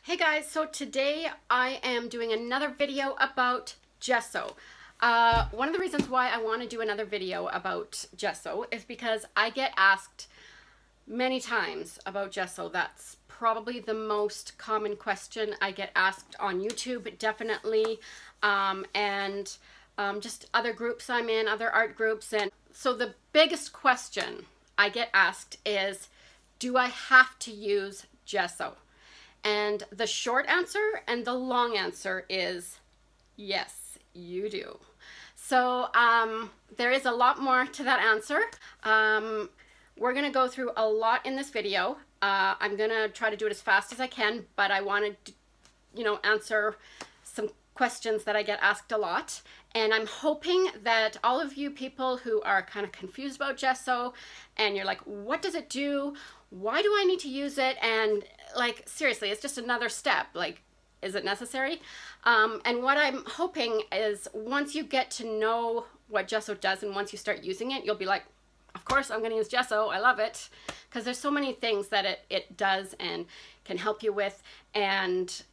Hey guys, so today I am doing another video about gesso. One of the reasons why I want to do another video about gesso is because I get asked many times about gesso. That's probably the most common question I get asked on YouTube, definitely, and just other groups I'm in, other art groups. And so the biggest question I get asked is, do I have to use gesso? And the short answer and the long answer is yes, you do. So there is a lot more to that answer. We're going to go through a lot in this video. I'm going to try to do it as fast as I can, but I wanted to, answer some questions that I get asked a lot. And I'm hoping that all of you people who are kind of confused about gesso and you're like, what does it do? Why do I need to use it? And like, seriously, it's just another step. Like, is it necessary? And what I'm hoping is once you get to know what gesso does and once you start using it, you'll be like, of course I'm going to use gesso. I love it. Because there's so many things that it does and can help you with, and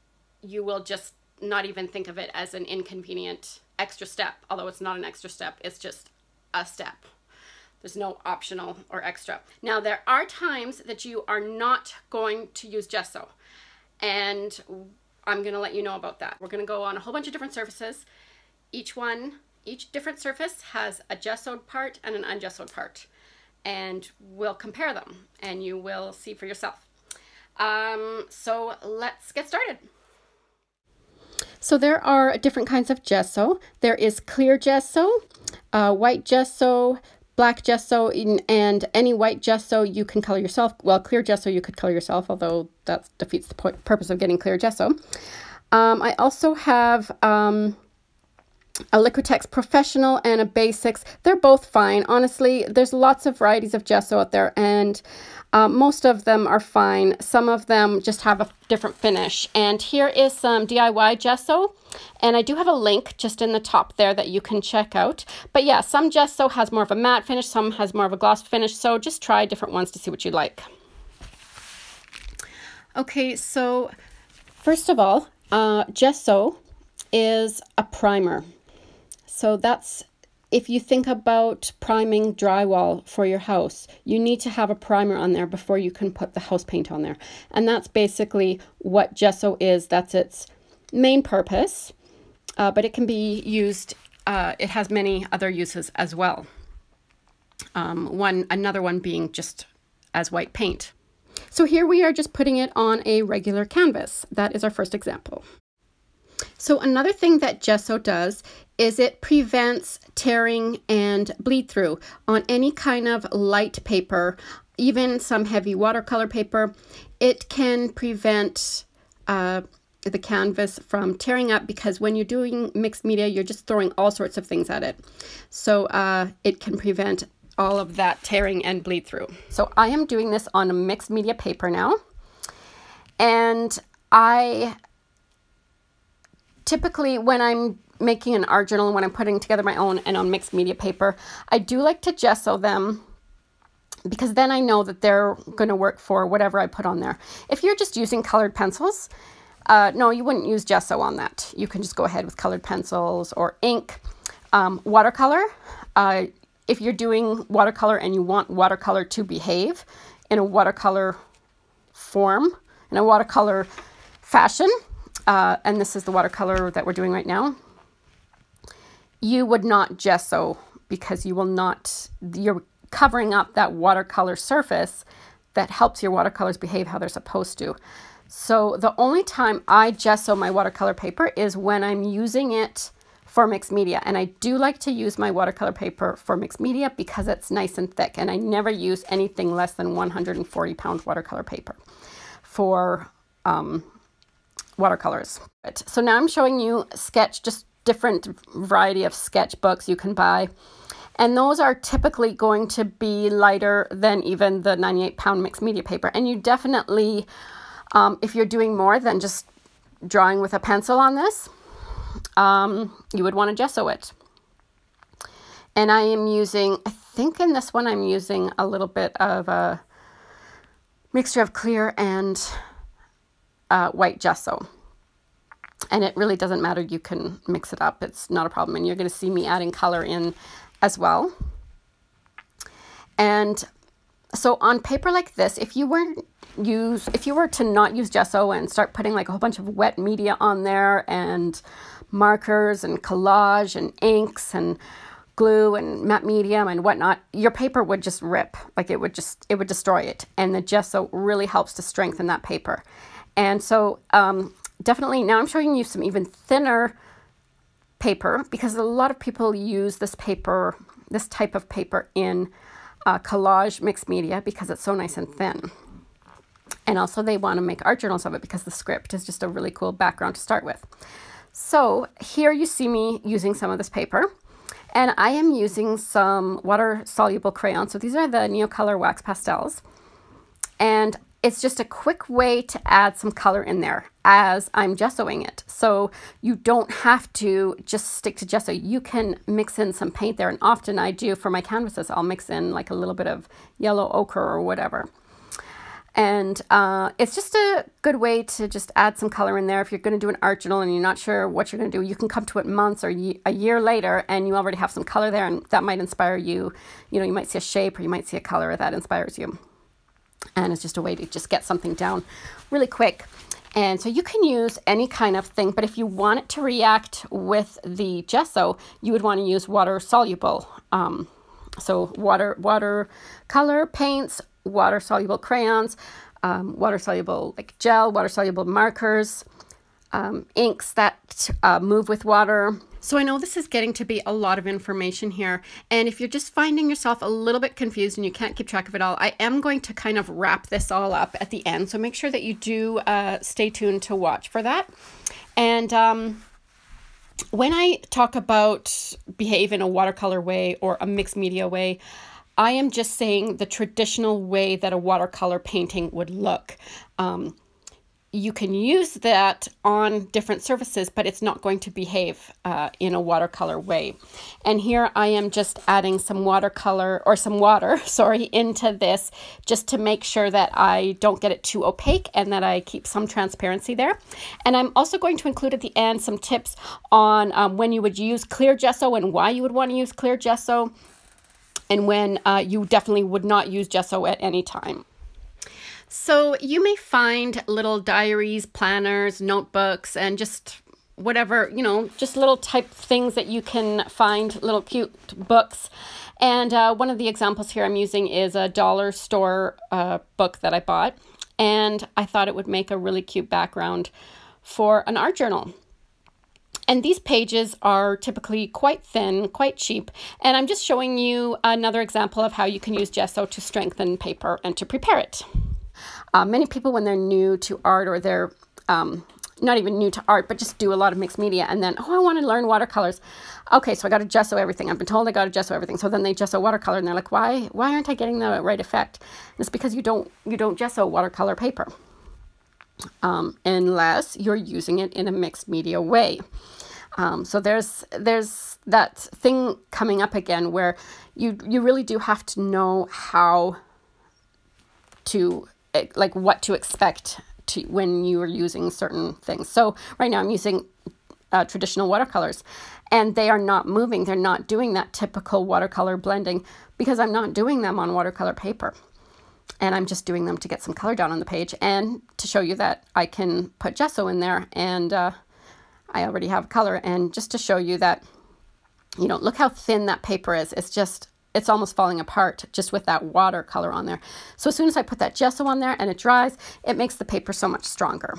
you will just not even think of it as an inconvenient extra step. Although it's not an extra step, it's just a step. There's no optional or extra. Now, there are times that you are not going to use gesso, and I'm going to let you know about that. We're going to go on a whole bunch of different surfaces. Each different surface has a gessoed part and an ungessoed part, and we'll compare them, and you will see for yourself. So let's get started. So there are different kinds of gesso. There is clear gesso, white gesso, black gesso, and any white gesso you can color yourself. Well, clear gesso you could color yourself, although that defeats the purpose of getting clear gesso. I also have a Liquitex Professional and a Basics. They're both fine. Honestly, there's lots of varieties of gesso out there, and most of them are fine. Some of them just have a different finish. And here is some DIY gesso. And I do have a link just in the top there that you can check out. But yeah, some gesso has more of a matte finish, some has more of a gloss finish. So just try different ones to see what you like. Okay, so first of all, gesso is a primer. So that's, if you think about priming drywall for your house, you need to have a primer on there before you can put the house paint on there. And that's basically what gesso is. That's its main purpose, but it can be used, it has many other uses as well. Another one being just as white paint. So here we are just putting it on a regular canvas. That is our first example. So another thing that gesso does is it prevents tearing and bleed through on any kind of light paper, even some heavy watercolor paper. It can prevent the canvas from tearing up, because when you're doing mixed media, you're just throwing all sorts of things at it. So it can prevent all of that tearing and bleed through. So I am doing this on a mixed media paper now, and I typically, when I'm making an art journal and when I'm putting together my own and on mixed media paper, I do like to gesso them, because then I know that they're going to work for whatever I put on there. If you're just using colored pencils, no, you wouldn't use gesso on that. You can just go ahead with colored pencils or ink. Watercolor, if you're doing watercolor and you want watercolor to behave in a watercolor form, in a watercolor fashion, and this is the watercolor that we're doing right now, you would not gesso, because you will not, you're covering up that watercolor surface that helps your watercolors behave how they're supposed to. So the only time I gesso my watercolor paper is when I'm using it for mixed media. And I do like to use my watercolor paper for mixed media because it's nice and thick, and I never use anything less than 140-pound watercolor paper for watercolors. So now I'm showing you just different variety of sketchbooks you can buy, and those are typically going to be lighter than even the 98-pound mixed media paper. And you definitely, if you're doing more than just drawing with a pencil on this, you would want to gesso it. And I am using, I think in this one I'm using a little bit of a mixture of clear and white gesso. And it really doesn't matter, you can mix it up, it's not a problem. And you're going to see me adding color in as well. And so on paper like this, if you were to not use gesso and start putting like a whole bunch of wet media on there and markers and collage and inks and glue and matte medium and whatnot, your paper would just rip. Like it would destroy it. And the gesso really helps to strengthen that paper. And so definitely now I'm showing you some even thinner paper, because a lot of people use this type of paper in collage mixed media because it's so nice and thin. And also they want to make art journals of it because the script is just a really cool background to start with. So here you see me using some of this paper, and I am using some water-soluble crayons. So these are the Neocolor Wax Pastels, and it's just a quick way to add some color in there as I'm gessoing it. So you don't have to just stick to gesso. You can mix in some paint there, and often I do for my canvases. I'll mix in like a little bit of yellow ochre or whatever. And it's just a good way to just add some color in there. If you're going to do an art journal and you're not sure what you're going to do, you can come to it months or a year later and you already have some color there, and that might inspire you. You know, you might see a shape or you might see a color that inspires you. And it's just a way to just get something down really quick. And so you can use any kind of thing, but if you want it to react with the gesso, you would want to use water-soluble. So watercolor paints, water-soluble crayons, water-soluble like gel, water-soluble markers, inks that move with water. So I know this is getting to be a lot of information here, and if you're just finding yourself a little bit confused and you can't keep track of it all, I am going to kind of wrap this all up at the end, so make sure that you do stay tuned to watch for that. And when I talk about behave in a watercolor way or a mixed media way, I am just saying the traditional way that a watercolor painting would look. You can use that on different surfaces, but it's not going to behave in a watercolor way. And here I am just adding some watercolor, or some water, sorry, into this just to make sure that I don't get it too opaque and that I keep some transparency there. And I'm also going to include at the end some tips on when you would use clear gesso and why you would want to use clear gesso, and when you definitely would not use gesso at any time. So you may find little diaries, planners, notebooks, and just whatever, you know, just little type things that you can find, little cute books. And one of the examples here I'm using is a dollar store book that I bought. And I thought it would make a really cute background for an art journal. And these pages are typically quite thin, quite cheap. And I'm just showing you another example of how you can use gesso to strengthen paper and to prepare it. Many people, when they're new to art, or they're not even new to art, but just do a lot of mixed media, and then, oh, I want to learn watercolors. Okay, so I got to gesso everything. I've been told I got to gesso everything. So then they gesso watercolor, and they're like, why aren't I getting the right effect? And it's because you don't gesso watercolor paper unless you're using it in a mixed media way. So there's that thing coming up again where you really do have to know how to, like, what to expect when you are using certain things. So right now I'm using traditional watercolors, and they are not moving. They're not doing that typical watercolor blending because I'm not doing them on watercolor paper. And I'm just doing them to get some color down on the page and to show you that I can put gesso in there, and I already have color. And just to show you that, you know, look how thin that paper is. It's almost falling apart just with that watercolor on there. So as soon as I put that gesso on there and it dries, it makes the paper so much stronger.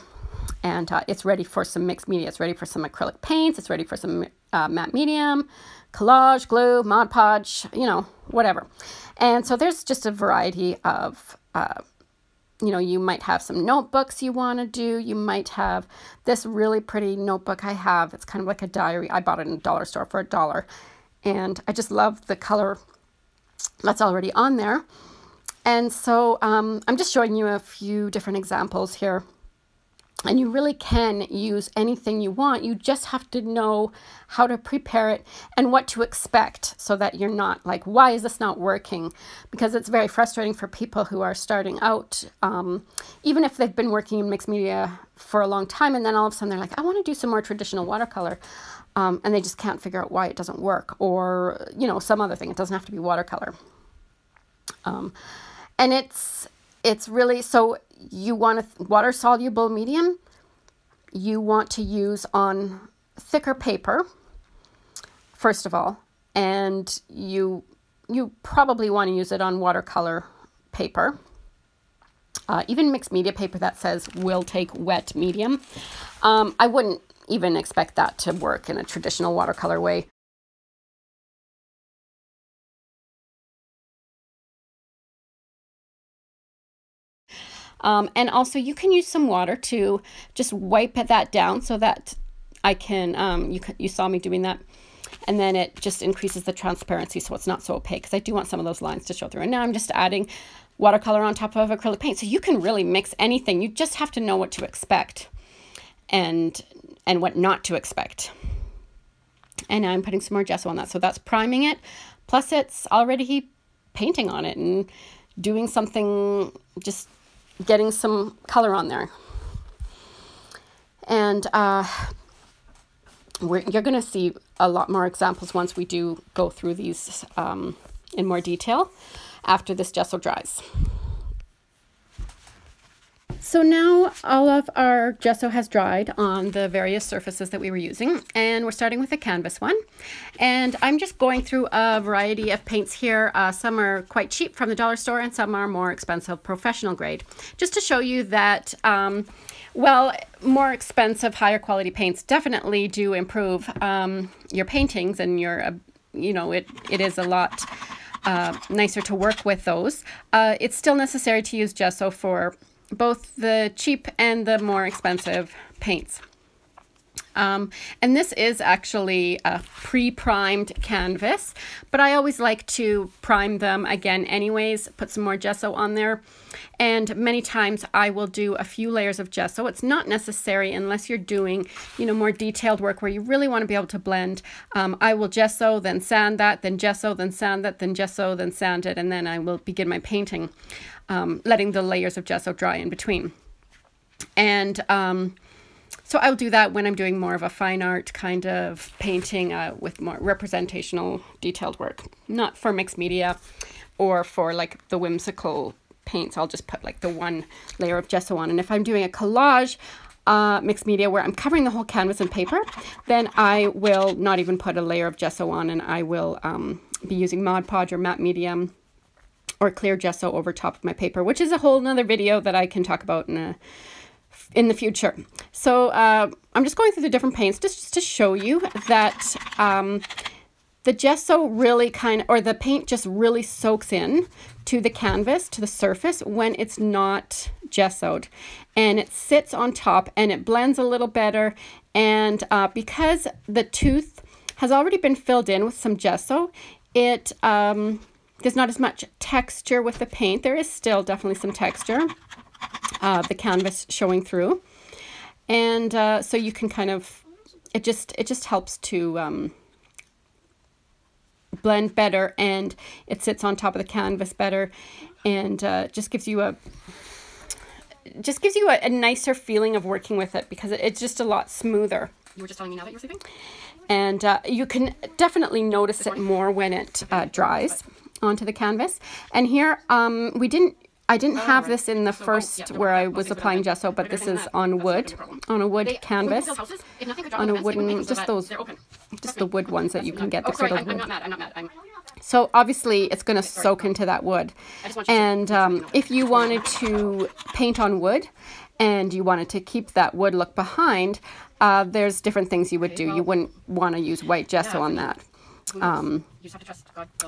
And it's ready for some mixed media. It's ready for some acrylic paints. It's ready for some matte medium, collage, glue, Mod Podge, you know, whatever. And so there's just a variety of, you know, you might have some notebooks you want to do. You might have this really pretty notebook I have. It's kind of like a diary. I bought it in a dollar store for $1. And I just love the color that's already on there. And so I'm just showing you a few different examples here. And you really can use anything you want. You just have to know how to prepare it and what to expect, so that you're not like, why is this not working? Because it's very frustrating for people who are starting out, even if they've been working in mixed media for a long time, and then all of a sudden they're like, I want to do some more traditional watercolor, and they just can't figure out why it doesn't work, or, you know, some other thing. It doesn't have to be watercolor. And it's really, so you want a water-soluble medium, you want to use on thicker paper, first of all, and you probably want to use it on watercolor paper. Even mixed media paper that says will take wet medium. I wouldn't even expect that to work in a traditional watercolor way. And also you can use some water to just wipe that down so that I can, you saw me doing that. And then it just increases the transparency so it's not so opaque, because I do want some of those lines to show through. And now I'm just adding watercolor on top of acrylic paint. So you can really mix anything. You just have to know what to expect and what not to expect. And now I'm putting some more gesso on that. So that's priming it. Plus it's already painting on it and doing something, just getting some color on there. And you're going to see a lot more examples once we do go through these in more detail after this gesso dries. So now all of our gesso has dried on the various surfaces that we were using, and we're starting with the canvas one. And I'm just going through a variety of paints here. Some are quite cheap from the dollar store and some are more expensive professional grade, just to show you that well, more expensive, higher quality paints definitely do improve your paintings, and your, you know, it is a lot nicer to work with those. It's still necessary to use gesso for both the cheap and the more expensive paints. And this is actually a pre-primed canvas, but I always like to prime them again anyways, put some more gesso on there. And many times I will do a few layers of gesso. It's not necessary unless you're doing, you know, more detailed work where you really want to be able to blend. I will gesso, then sand that, then gesso, then sand that, then gesso, then sand it, and then I will begin my painting, letting the layers of gesso dry in between. And so I'll do that when I'm doing more of a fine art kind of painting with more representational detailed work, not for mixed media or for like the whimsical paints. I'll just put like the one layer of gesso on. And if I'm doing a collage mixed media where I'm covering the whole canvas in paper, then I will not even put a layer of gesso on, and I will be using Mod Podge or matte medium or clear gesso over top of my paper, which is a whole nother video that I can talk about in the future. So I'm just going through the different paints just to show you that the gesso really or the paint just really soaks in to the canvas, to the surface, when it's not gessoed, and it sits on top and it blends a little better. And because the tooth has already been filled in with some gesso, it there's not as much texture with the paint. There is still definitely some texture, the canvas showing through, and so you can kind of, it just helps to blend better, and it sits on top of the canvas better, and just gives you a nicer feeling of working with it, because it's just a lot smoother. You were just telling me now that you're sleeping? And you can definitely notice it more when it dries onto the canvas. And here I didn't have this in the first where I was applying gesso, but this is on wood, on a wood canvas, on a wooden, just the wood ones that you can get, the cradled wood. I'm not mad. So obviously it's going to soak into that wood. And if you wanted to paint on wood and you wanted to keep that wood look behind, there's different things you would do. You wouldn't want to use white gesso on that.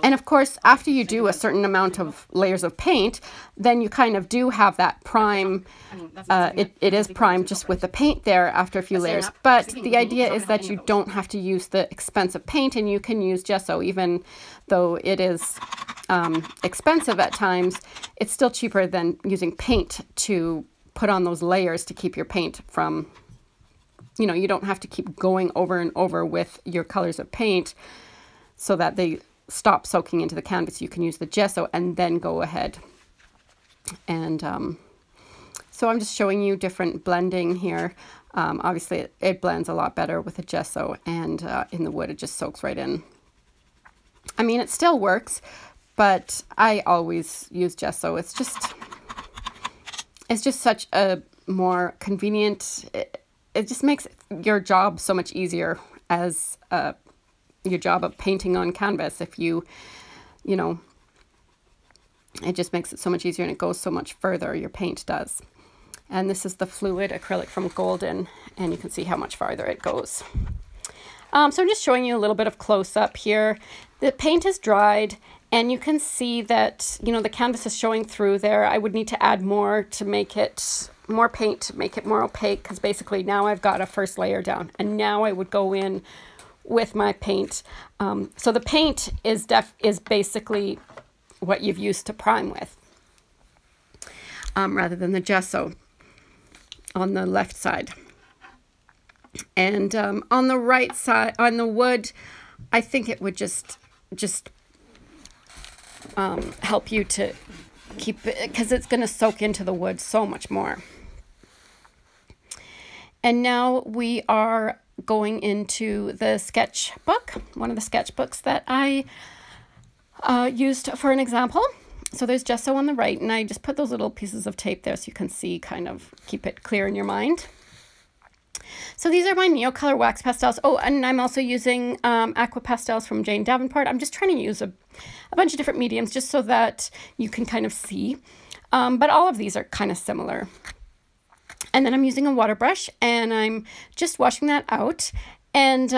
And of course, after you do a certain amount of layers of paint, then you kind of do have that prime. It is primed just with the paint there after a few layers. But the idea is that you don't have to use the expensive paint, and you can use gesso. Even though it is expensive at times, it's still cheaper than using paint to put on those layers to keep your paint from, you know, you don't have to keep going over and over with your colors of paint so that they stop soaking into the canvas. You can use the gesso and then go ahead. And So I'm just showing you different blending here. Obviously it blends a lot better with the gesso, and in the wood it just soaks right in. I mean, it still works, but I always use gesso. It's just such a more convenient, it just makes your job so much easier as your job of painting on canvas. If you know, it just makes it so much easier, and it goes so much further, your paint does. And this is the fluid acrylic from Golden, and you can see how much farther it goes. So I'm just showing you a little bit of close-up here. The paint is dried, and you can see that, you know, the canvas is showing through there. I would need to add more to make it, more paint to make it more opaque, because basically now I've got a first layer down, and now I would go in with my paint. So the paint is basically what you've used to prime with, rather than the gesso on the left side. And on the right side, on the wood, I think it would just help you to keep it, because it's going to soak into the wood so much more. And now we are going into the sketchbook, one of the sketchbooks that I used for an example. So there's gesso on the right, and I just put those little pieces of tape there so you can see, kind of keep it clear in your mind. So these are my Neocolor wax pastels. Oh, and I'm also using aqua pastels from Jane Davenport. I'm just trying to use a bunch of different mediums just so that you can kind of see. But all of these are kind of similar. And then I'm using a water brush, and I'm just washing that out. And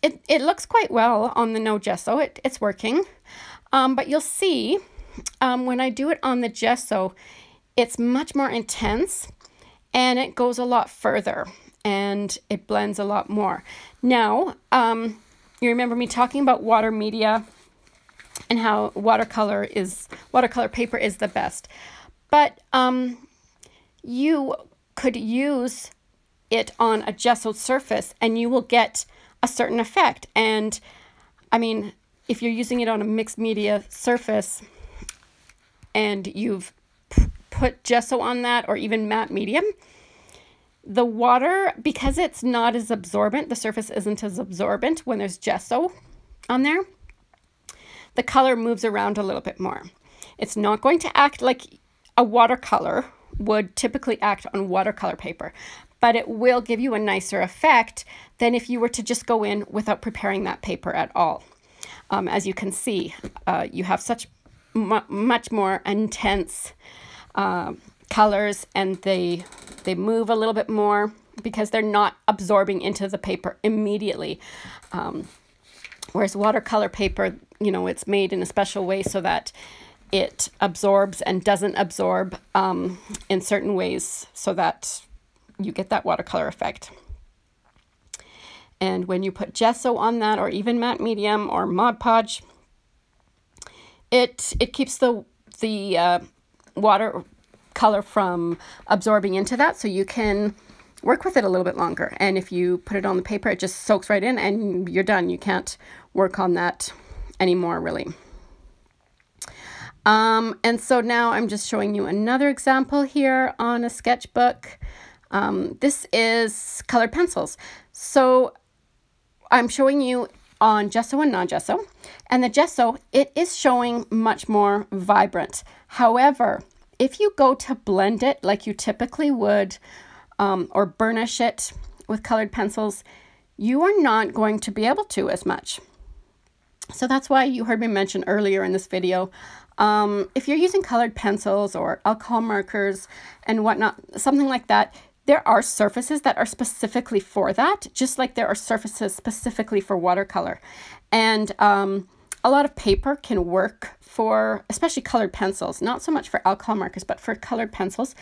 it looks quite well on the no gesso. It's working. But you'll see when I do it on the gesso, it's much more intense, and it goes a lot further, and it blends a lot more. Now, you remember me talking about water media and how watercolor paper is the best. But you could use it on a gessoed surface, and you will get a certain effect. And I mean, if you're using it on a mixed media surface and you've put gesso on that, or even matte medium, the water, because it's not as absorbent, the surface isn't as absorbent when there's gesso on there, the color moves around a little bit more. It's not going to act like a watercolor would typically act on watercolor paper, but it will give you a nicer effect than if you were to just go in without preparing that paper at all. As you can see, you have such much more intense colors, and they move a little bit more because they're not absorbing into the paper immediately. Whereas watercolor paper, you know, it's made in a special way so that it absorbs and doesn't absorb in certain ways, so that you get that watercolor effect. And when you put gesso on that, or even matte medium or Mod Podge, it keeps the watercolor from absorbing into that, so you can work with it a little bit longer. And if you put it on the paper, it just soaks right in, and you're done. You can't work on that anymore, really. And so now I'm just showing you another example here on a sketchbook. This is colored pencils. So I'm showing you on gesso and non-gesso, and the gesso, it is showing much more vibrant. However, if you go to blend it like you typically would, or burnish it with colored pencils, you are not going to be able to as much. So that's why you heard me mention earlier in this video, if you're using colored pencils or alcohol markers and whatnot, something like that, there are surfaces that are specifically for that, just like there are surfaces specifically for watercolor. And a lot of paper can work for, especially colored pencils, not so much for alcohol markers, but for colored pencils,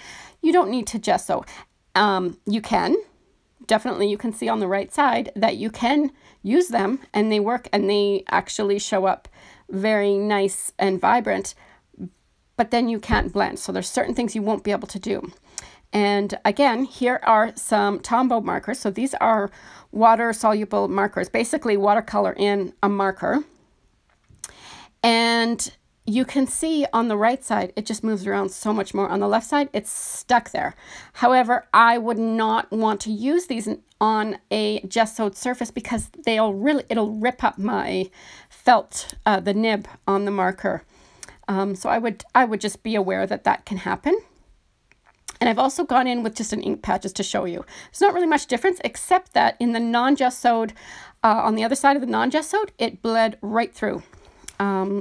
you don't need to gesso. You can, definitely you can see on the right side that you can use them, and they work, and they actually show up very nice and vibrant, but then you can't blend. So there's certain things you won't be able to do. And again, here are some Tombow markers. So these are water-soluble markers, basically watercolor in a marker. And you can see on the right side, it just moves around so much more. On the left side, it's stuck there. However, I would not want to use these on a gessoed surface because it'll rip up my felt, the nib on the marker. So I would just be aware that that can happen. And I've also gone in with just an ink pad just to show you. There's not really much difference except that in the non-gessoed, on the other side of the non-gessoed, it bled right through.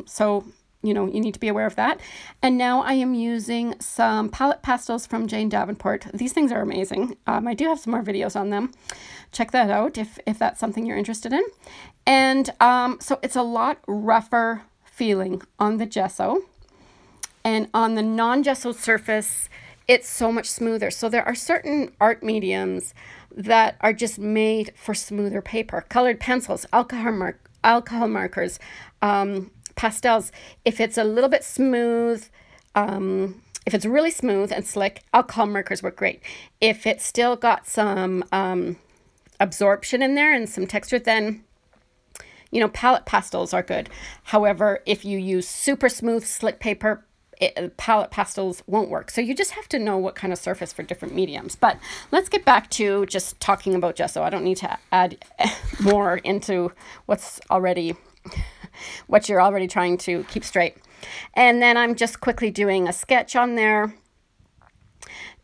So, you know, you need to be aware of that. And now I am using some palette pastels from Jane Davenport. These things are amazing. I do have some more videos on them. Check that out if that's something you're interested in. And so it's a lot rougher feeling on the gesso. And on the non-gessoed surface, it's so much smoother. So there are certain art mediums that are just made for smoother paper. Colored pencils, alcohol markers, pastels. If it's a little bit smooth, if it's really smooth and slick, alcohol markers work great. If it's still got some absorption in there and some texture, then, you know, palette pastels are good. However, if you use super smooth, slick paper, palette pastels won't work. So you just have to know what kind of surface for different mediums. But let's get back to just talking about gesso. I don't need to add more into what you're already trying to keep straight. And then I'm just quickly doing a sketch on there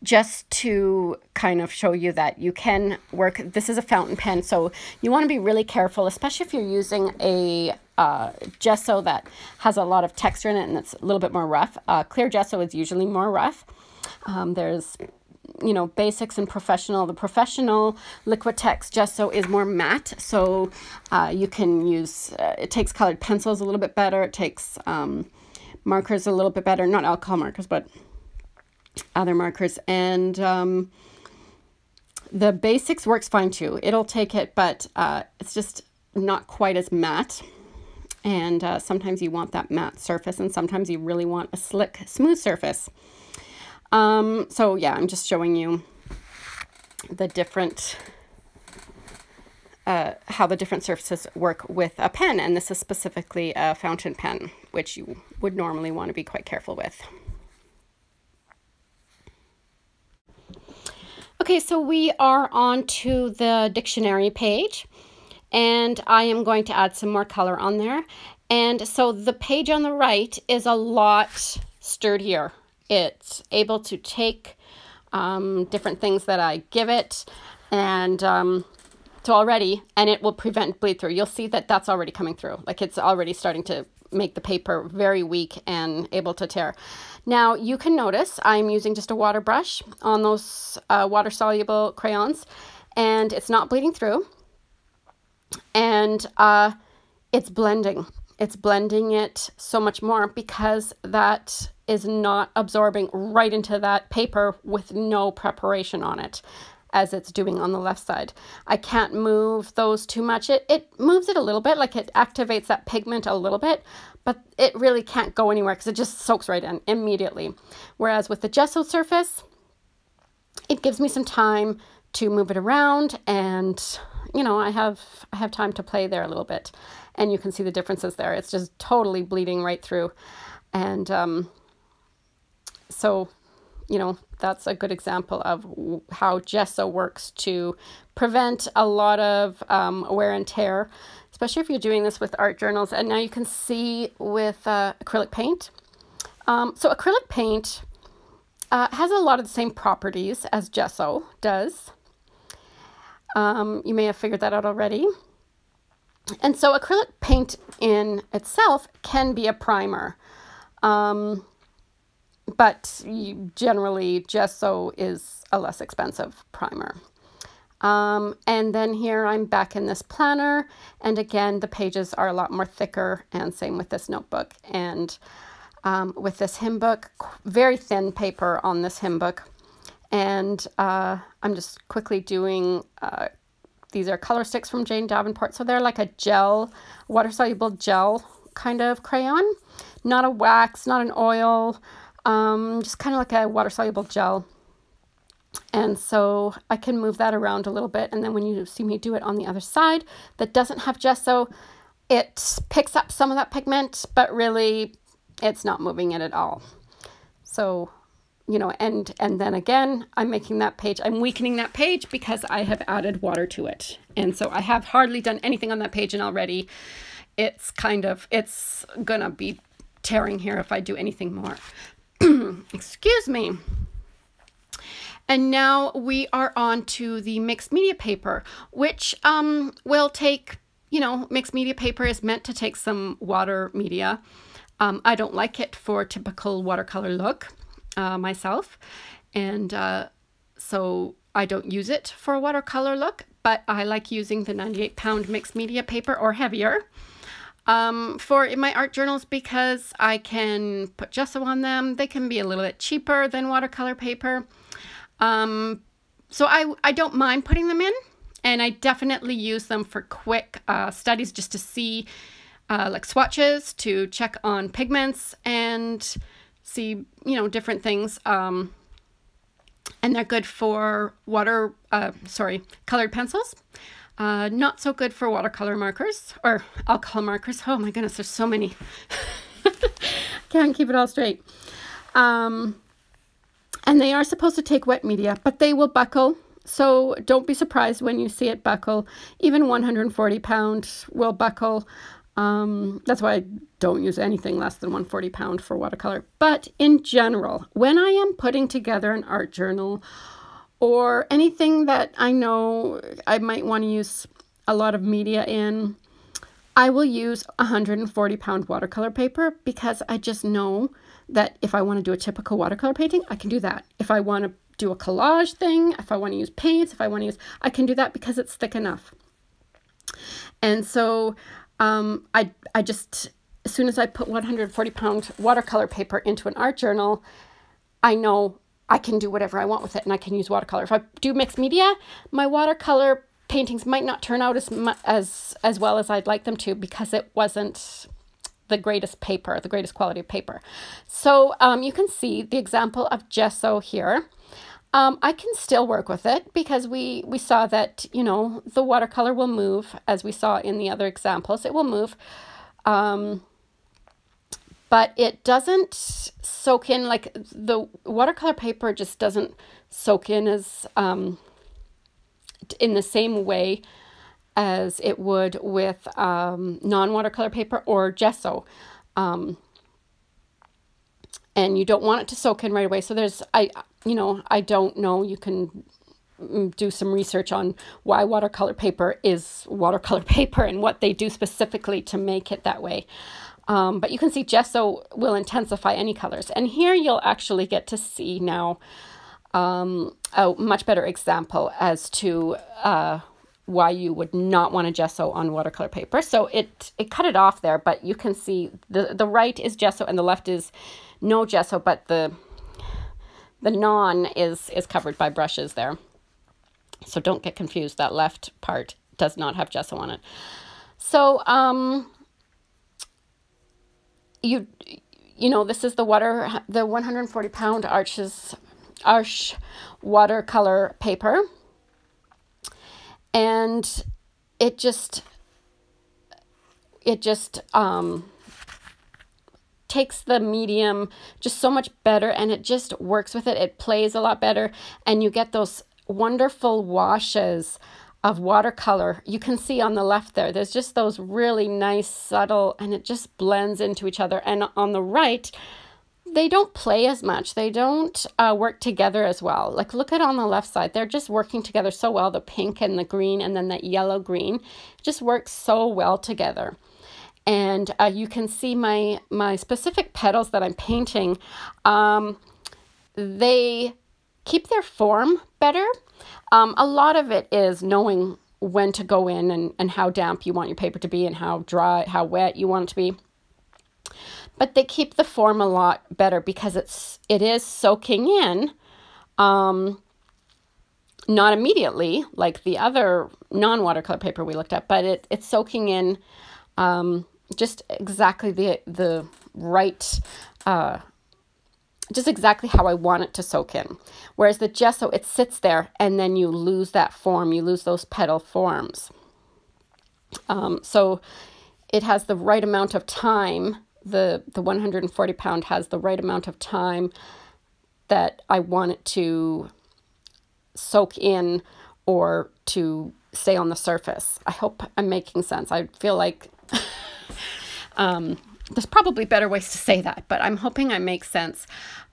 just to kind of show you that you can work. This is a fountain pen, so you want to be really careful, especially if you're using a gesso that has a lot of texture in it and it's a little bit more rough. Clear gesso is usually more rough. There's, you know, basics and professional. The professional Liquitex gesso is more matte, so you can use, it takes colored pencils a little bit better. It takes markers a little bit better, not alcohol markers, but other markers. And the basics works fine too. It'll take it, but it's just not quite as matte. And sometimes you want that matte surface, and sometimes you really want a slick, smooth surface. So yeah, I'm just showing you the different, how the different surfaces work with a pen. And this is specifically a fountain pen, which you would normally want to be quite careful with. Okay, so we are on to the dictionary page, and I am going to add some more color on there. And so the page on the right is a lot sturdier. It's able to take different things that I give it, and so already, and it will prevent bleed through. You'll see that that's already coming through. Like, it's already starting to make the paper very weak and able to tear. Now you can notice I'm using just a water brush on those water-soluble crayons, and it's not bleeding through, and it's blending. It's blending it so much more because that is not absorbing right into that paper with no preparation on it, as it's doing on the left side. I can't move those too much. It moves it a little bit, like it activates that pigment a little bit, but it really can't go anywhere because it just soaks right in immediately. Whereas with the gesso surface, it gives me some time to move it around, and you know, I have time to play there a little bit, and you can see the differences there. It's just totally bleeding right through. And so, you know, that's a good example of how gesso works to prevent a lot of wear and tear, especially if you're doing this with art journals. And now you can see with acrylic paint. So acrylic paint has a lot of the same properties as gesso does. You may have figured that out already. And so acrylic paint in itself can be a primer. But generally gesso is a less expensive primer. And then here I'm back in this planner, and again the pages are a lot more thicker, and same with this notebook. And with this hymn book, very thin paper on this hymn book. And I'm just quickly doing, these are color sticks from Jane Davenport, so they're like a gel, water-soluble gel kind of crayon, not a wax, not an oil, just kind of like a water-soluble gel. And so I can move that around a little bit, and then when you see me do it on the other side that doesn't have gesso, it picks up some of that pigment, but really It's not moving it at all. So, you know, and then again, I'm making that page, I'm weakening that page because I have added water to it. And so I have hardly done anything on that page, and already it's gonna be tearing here if I do anything more. Excuse me. And now we are on to the mixed media paper, which will take, you know, mixed media paper is meant to take some water media. I don't like it for typical watercolor look myself, and so I don't use it for a watercolor look, but I like using the 98-pound mixed media paper or heavier for in my art journals because I can put gesso on them. They can be a little bit cheaper than watercolor paper. So I don't mind putting them in, and I definitely use them for quick studies just to see like swatches, to check on pigments and see, you know, different things. And they're good for colored pencils. Not so good for watercolor markers or alcohol markers. Oh my goodness, there's so many. Can't keep it all straight. And they are supposed to take wet media, but they will buckle. So don't be surprised when you see it buckle. Even 140-pound will buckle. That's why I don't use anything less than 140-pound for watercolor. But in general, when I am putting together an art journal or anything that I know I might want to use a lot of media in, I will use 140-pound watercolor paper because I just know that if I want to do a typical watercolor painting, I can do that. If I want to do a collage thing, if I want to use paints, I can do that because it's thick enough. And so I just, as soon as I put 140-pound watercolor paper into an art journal, I know I can do whatever I want with it, and I can use watercolor. If I do mixed media, my watercolor paintings might not turn out as well as I'd like them to because it wasn't the greatest paper, the greatest quality of paper. So you can see the example of gesso here. I can still work with it because we saw that, you know, the watercolor will move, as we saw in the other examples. It will move, but it doesn't soak in, like the watercolor paper just doesn't soak in as in the same way as it would with non-watercolor paper or gesso. And you don't want it to soak in right away. So I don't know, you can do some research on why watercolor paper is watercolor paper and what they do specifically to make it that way. But you can see gesso will intensify any colors. And here you'll actually get to see now a much better example as to why you would not want to gesso on watercolor paper. So it cut it off there, but you can see the right is gesso and the left is no gesso, but the non is covered by brushes there. So don't get confused. That left part does not have gesso on it. So you know, this is the 140-pound Arches watercolor paper, and it just takes the medium just so much better, and it just works with it. It plays a lot better, and you get those wonderful washes of watercolor. You can see on the left there's just those really nice subtle, and it just blends into each other. And on the right, they don't play as much. They don't work together as well. Like, look at on the left side, they're just working together so well. The pink and the green, and then that yellow green just works so well together. And you can see my specific petals that I'm painting, they keep their form better. A lot of it is knowing when to go in and how damp you want your paper to be and how dry, how wet you want it to be. But they keep the form a lot better because it is soaking in, not immediately like the other non-watercolor paper we looked at, but it's soaking in just exactly the right, just exactly how I want it to soak in. Whereas the gesso, it sits there and then you lose that form, you lose those petal forms. So it has the right amount of time the 140 pound has the right amount of time that I want it to soak in or to stay on the surface. I hope I'm making sense. I feel like there's probably better ways to say that, but I'm hoping I make sense.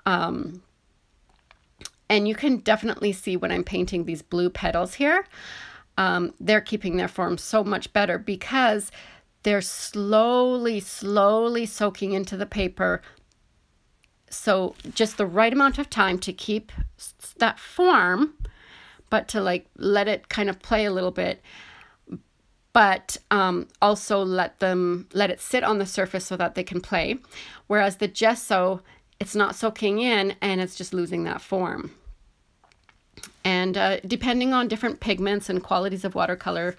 And you can definitely see when I'm painting these blue petals here, they're keeping their form so much better because they're slowly soaking into the paper. So just the right amount of time to keep that form, but to like let it kind of play a little bit, but also let it sit on the surface so that they can play. Whereas the gesso, it's not soaking in and it's just losing that form. And depending on different pigments and qualities of watercolor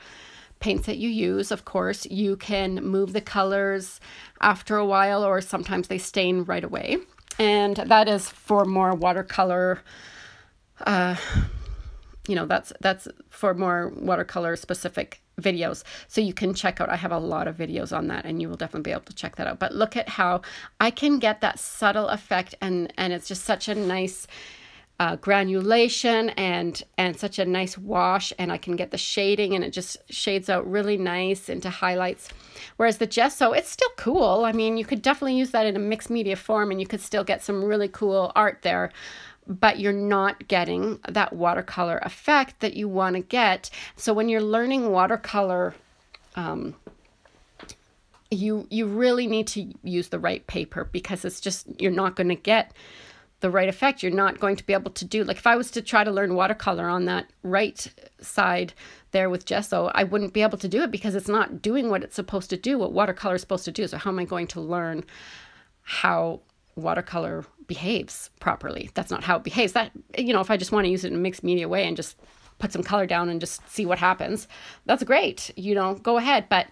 paints that you use, of course, you can move the colors after a while, or sometimes they stain right away. And that is for more watercolor, you know, that's for more watercolor specific videos. So you can check out, I have a lot of videos on that, and you will definitely be able to check that out. But look at how I can get that subtle effect, and it's just such a nice granulation and such a nice wash, and I can get the shading, and it just shades out really nice into highlights. Whereas the gesso, it's still cool. I mean, you could definitely use that in a mixed media form and you could still get some really cool art there, but you're not getting that watercolor effect that you want to get. So when you're learning watercolor, you really need to use the right paper, because it's just, you're not going to get the right effect. You're not going to be able to do, like if I was to try to learn watercolor on that right side there with gesso, I wouldn't be able to do it because it's not doing what it's supposed to do, what watercolor is supposed to do. So how am I going to learn how watercolor behaves properly? That's not how it behaves. That, you know, if I just want to use it in a mixed media way and just put some color down and just see what happens, that's great, you know, go ahead. But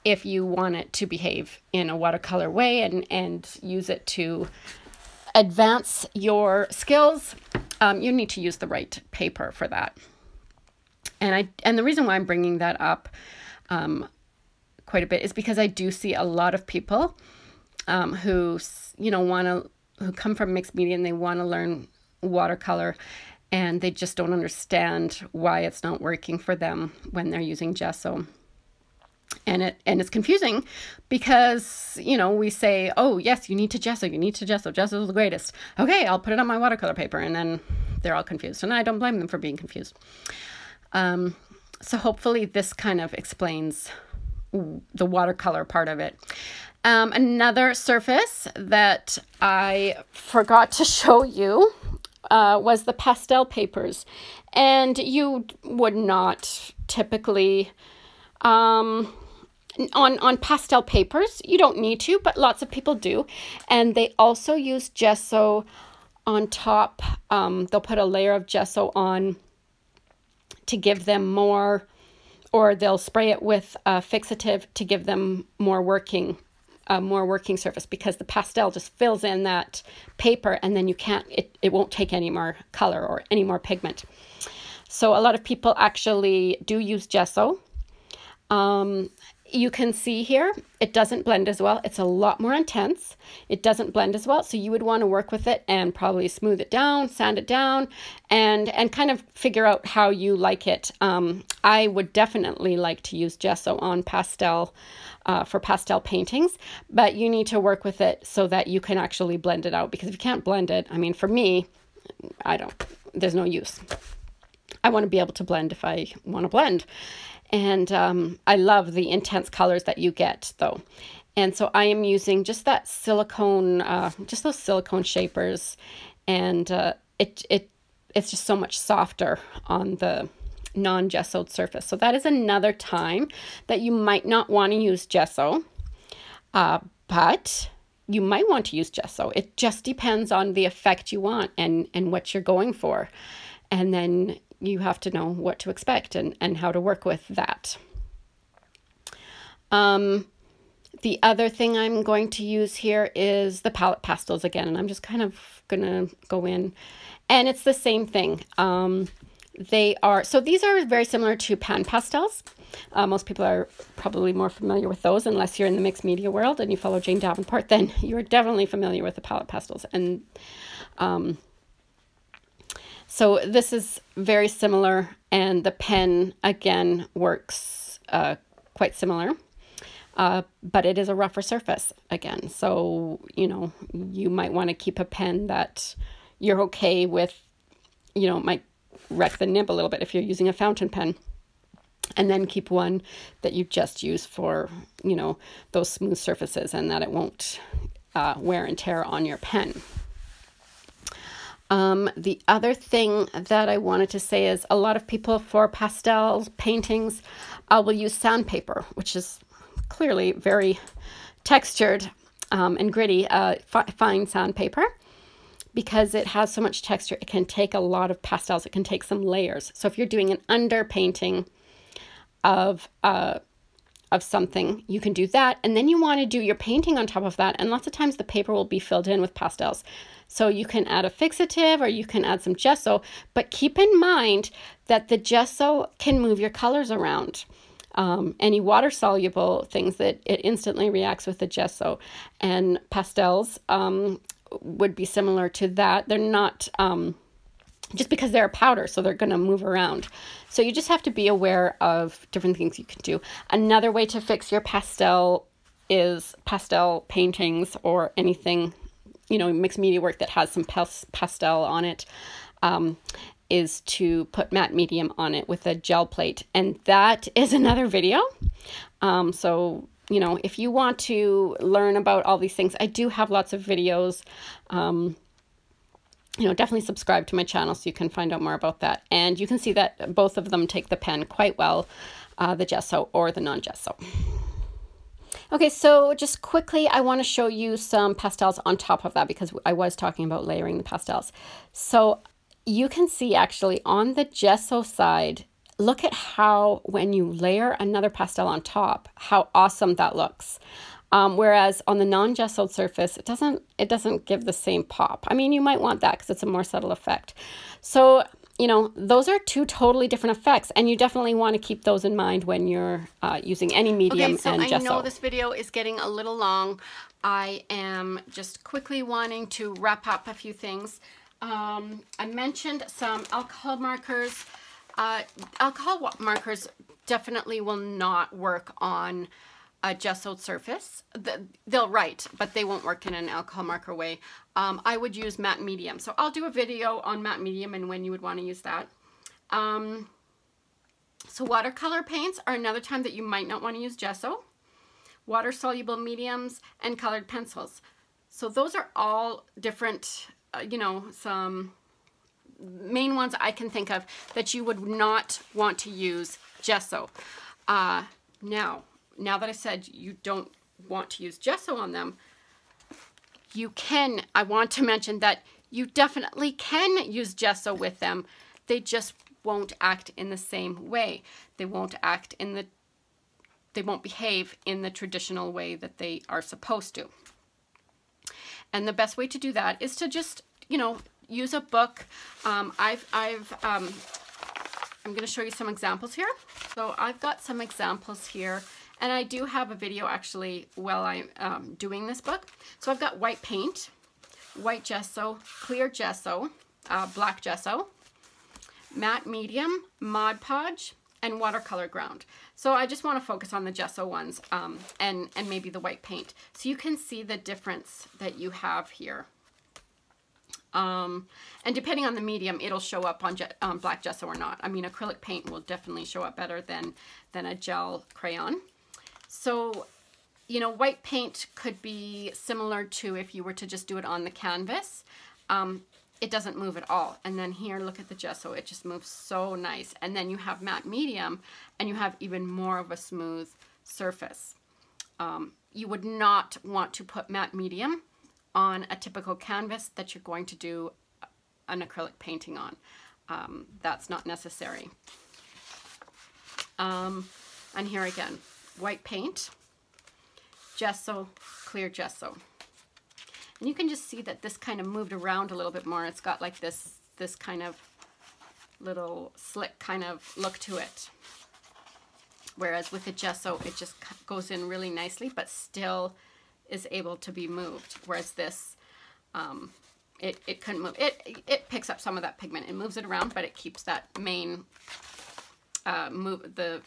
if you want it to behave in a watercolor way and use it to advance your skills, you need to use the right paper for that. And the reason why I'm bringing that up quite a bit is because I do see a lot of people who, you know, who come from mixed media and they want to learn watercolor, and they just don't understand why it's not working for them when they're using gesso. And it's confusing because, you know, we say, oh yes, you need to gesso, gesso is the greatest. Okay, I'll put it on my watercolor paper, and then they're all confused, and I don't blame them for being confused. So hopefully this kind of explains the watercolor part of it. Another surface that I forgot to show you was the pastel papers. And you would not typically, on pastel papers, you don't need to, but lots of people do. And they also use gesso on top. They'll put a layer of gesso on to give them more, or they'll spray it with a fixative to give them more working surface, because the pastel just fills in that paper, and then you can't, it won't take any more color or any more pigment. So a lot of people actually do use gesso. You can see here, it doesn't blend as well. It's a lot more intense. It doesn't blend as well. So you would want to work with it and probably smooth it down, sand it down, and kind of figure out how you like it. I would definitely like to use gesso on pastel, for pastel paintings, but you need to work with it so that you can actually blend it out, because if you can't blend it, I mean, for me, there's no use. I want to be able to blend if I want to blend. And I love the intense colors that you get, though. And so I am using just that silicone, just those silicone shapers, and it's just so much softer on the non-gessoed surface. So that is another time that you might not want to use gesso, but you might want to use gesso. It just depends on the effect you want and what you're going for. And then you have to know what to expect and how to work with that. The other thing I'm going to use here is the palette pastels again, and I'm just kind of gonna go in, and it's the same thing. They are, so these are very similar to pan pastels. Most people are probably more familiar with those, unless you're in the mixed media world and you follow Jane Davenport, then you're definitely familiar with the palette pastels. And so this is very similar, and the pen again works quite similar, but it is a rougher surface again. So, you know, you might want to keep a pen that you're okay with, you know, might wreck the nib a little bit if you're using a fountain pen, and then keep one that you just use for, you know, those smooth surfaces, and that it won't wear and tear on your pen. The other thing that I wanted to say is a lot of people for pastel paintings will use sandpaper, which is clearly very textured and gritty, fine sandpaper. Because it has so much texture, it can take a lot of pastels. It can take some layers. So if you're doing an underpainting of something, you can do that. And then you want to do your painting on top of that. And lots of times the paper will be filled in with pastels. So you can add a fixative or you can add some gesso. But keep in mind that the gesso can move your colors around. Any water-soluble things, that it instantly reacts with the gesso. And pastels would be similar to that. They're not, just because they're a powder, so they're going to move around. So you just have to be aware of different things you can do. Another way to fix your pastel is pastel paintings or anything, you know, mixed media work that has some pastel on it, is to put matte medium on it with a gel plate. And that is another video. So you know, if you want to learn about all these things, I do have lots of videos. You know, definitely subscribe to my channel so you can find out more about that. And you can see that both of them take the pen quite well, the gesso or the non-gesso. Okay, so just quickly, I want to show you some pastels on top of that, because I was talking about layering the pastels. So you can see actually on the gesso side, look at how when you layer another pastel on top, how awesome that looks. Whereas on the non-gessoed surface, it doesn't give the same pop. I mean, you might want that because it's a more subtle effect. So, you know, those are two totally different effects, and you definitely want to keep those in mind when you're using any medium and gesso. I know this video is getting a little long. I am just quickly wanting to wrap up a few things. I mentioned some alcohol markers. Alcohol markers definitely will not work on a gessoed surface. They'll write, but they won't work in an alcohol marker way. I would use matte medium. So I'll do a video on matte medium and when you would want to use that. So watercolor paints are another time that you might not want to use gesso. Water-soluble mediums and colored pencils. So those are all different, you know, some main ones I can think of that you would not want to use gesso. Now that I said you don't want to use gesso on them, you can, I want to mention that you definitely can use gesso with them. They just won't act in the same way. They won't behave in the traditional way that they are supposed to. And the best way to do that is to just, you know, use a book. I'm going to show you some examples here. So I've got some examples here, and I do have a video actually while I'm doing this book. So I've got white paint, white gesso, clear gesso, black gesso, matte medium, Mod Podge, and watercolor ground. So I just want to focus on the gesso ones and maybe the white paint. So you can see the difference that you have here. And depending on the medium, it'll show up on black gesso or not. I mean, acrylic paint will definitely show up better than a gel crayon. So, you know, white paint could be similar to if you were to just do it on the canvas. It doesn't move at all. And then here, look at the gesso. It just moves so nice. And then you have matte medium, and you have even more of a smooth surface. You would not want to put matte medium on a typical canvas that you're going to do an acrylic painting on. That's not necessary. And here again, white paint, gesso, clear gesso. And you can just see that this kind of moved around a little bit more. It's got like this kind of little slick kind of look to it. Whereas with the gesso, it just goes in really nicely, but still is able to be moved. Whereas this, it couldn't move. It picks up some of that pigment and moves it around, but it keeps that main the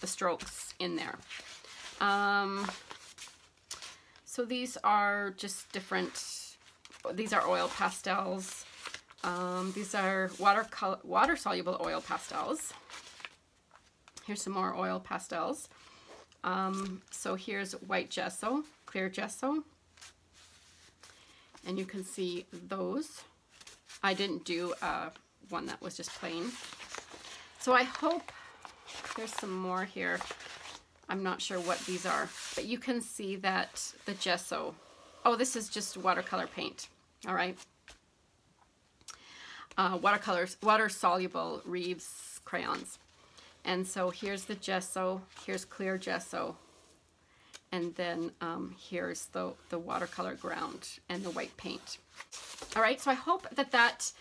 strokes in there. So these are just different. These are oil pastels. These are water-soluble oil pastels. Here's some more oil pastels. So here's white gesso, clear gesso. And you can see those. I didn't do one that was just plain. So I hope there's some more here. I'm not sure what these are, but you can see that the gesso, oh, this is just watercolor paint, all right? Water-soluble Reeves crayons. And so here's the gesso, here's clear gesso, and then here's the watercolor ground and the white paint. All right, so I hope that that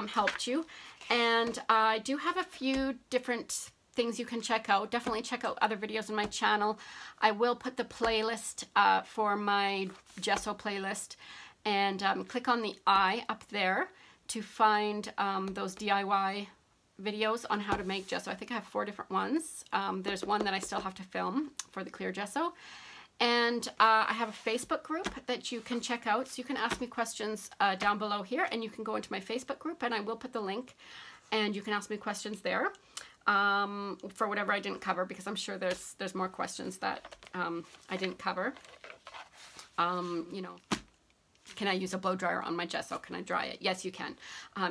helped you. And I do have a few different things you can check out. Definitely check out other videos on my channel. I will put the playlist for my gesso playlist, and click on the eye up there to find those DIY videos on how to make gesso. I think I have 4 different ones. There's one that I still have to film for the clear gesso. And I have a Facebook group that you can check out. So you can ask me questions down below here, and you can go into my Facebook group, and I will put the link, and you can ask me questions there for whatever I didn't cover, because I'm sure there's more questions that I didn't cover. You know, can I use a blow dryer on my gesso? Can I dry it? Yes, you can.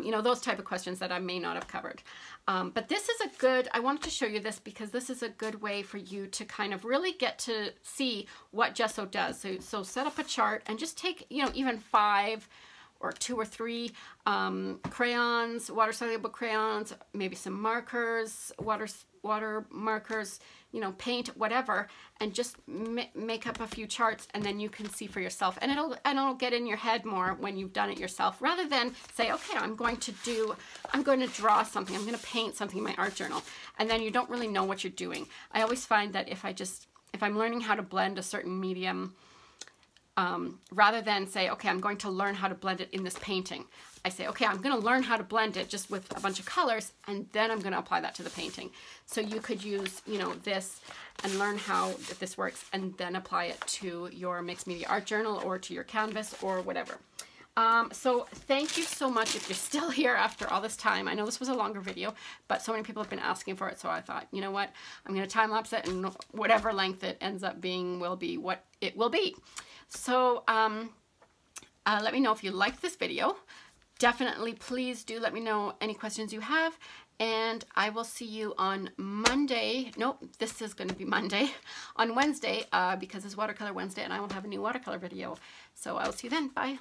You know, those type of questions that I may not have covered. But this is a good, I wanted to show you this because this is a good way for you to kind of really get to see what gesso does. So set up a chart and just take, you know, even 5 or 2 or 3 crayons, water-soluble crayons, maybe some markers, water markers, you know, paint, whatever, and just make up a few charts, and then you can see for yourself, and it'll get in your head more when you've done it yourself, rather than say, okay, I'm going to draw something, I'm going to paint something in my art journal, and then you don't really know what you're doing. I always find that if I'm learning how to blend a certain medium, rather than say, okay, I'm going to learn how to blend it in this painting, I say, okay, I'm going to learn how to blend it just with a bunch of colors, and then I'm going to apply that to the painting. So you could use, you know, this and learn how this works, and then apply it to your mixed media art journal or to your canvas or whatever. So thank you so much if you're still here after all this time. I know this was a longer video, but so many people have been asking for it, so I thought, you know what, I'm going to time lapse it, and whatever length it ends up being will be what it will be. So let me know if you liked this video. Definitely, please do let me know any questions you have, and I will see you on Monday. Nope, this is going to be Monday. On Wednesday, because it's Watercolor Wednesday, and I will have a new watercolor video. So I will see you then. Bye.